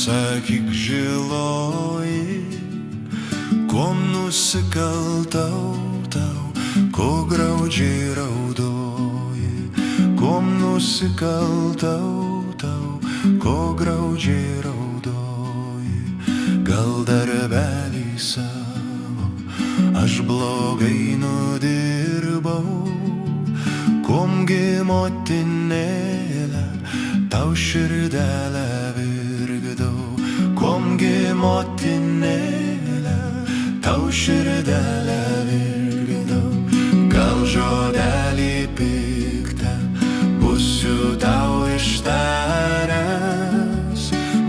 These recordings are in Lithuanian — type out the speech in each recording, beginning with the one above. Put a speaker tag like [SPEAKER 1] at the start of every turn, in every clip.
[SPEAKER 1] Pasakyk žiloji, kuom nusikaltau tau, ko graudžiai raudoji, kuom nusikaltau tau, ko graudžiai raudoji. Gal darbelį savo aš blogai nudirbau, kuomgi motinėlę tau širdelę virkdau, kuomgi motinėlę tau širdelę virkdau. Gal žodelį piktą būsiu tau ištaręs,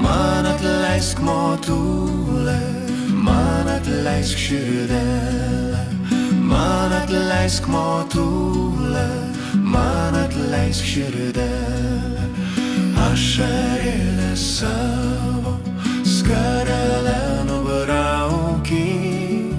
[SPEAKER 1] man atleisk motulė, man atleisk širdelę, man atleisk motulė, man atleisk širdelę. Ašarėlę savo skarelę nubraukyk,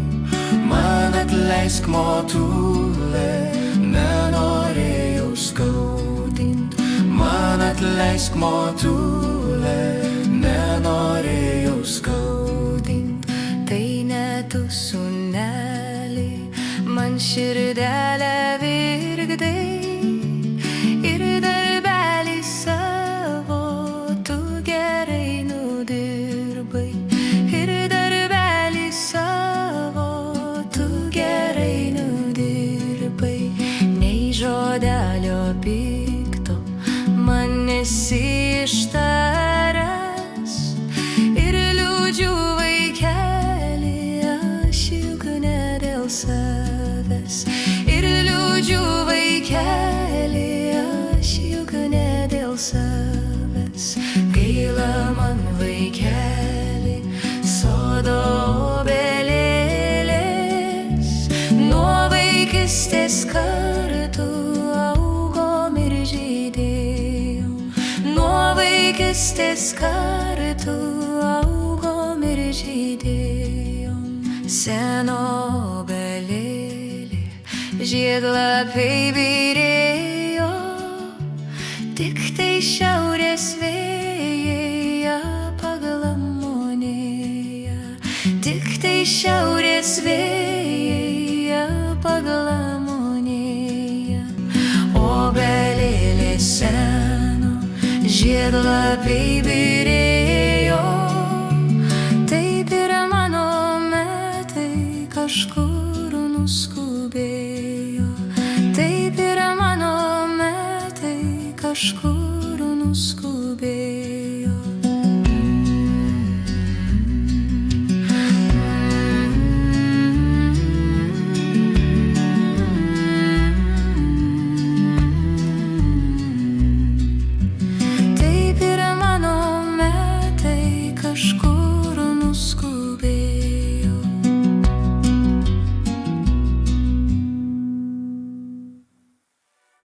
[SPEAKER 1] man atleisk motulė, nenorėjau skaudint, man atleisk motulė, nenorėjau skaudint. Tai ne tu, sūneli, man širdelę virkdai, ir darbelį savo tu gerai nudirbai, ir darbelį savo tu gerai nudirbai. Nei žodelio pikto man nesi ištaręs, ir liūdžiu vaikeli aš juk ne dėl savęs, ir liūdžiu vaikeli aš juk ne dėl savęs. Gaila man vaikeli sodo obelėlės, nuo vaikystės kartu augom ir žydėjom, nuo vaikystės kartu augom ir žydėjom. Seno obelėlė žiedlapiai byrėjo, tik tai šiaurės vėjai paglamonėja, tik tai šiaurės vėjai paglamonėja. Obelėlė seno žiedlapiai byrėjo, taip ir mano metai kažkur nuskubėjo, taip ir mano metai kažkur nuskubėjo.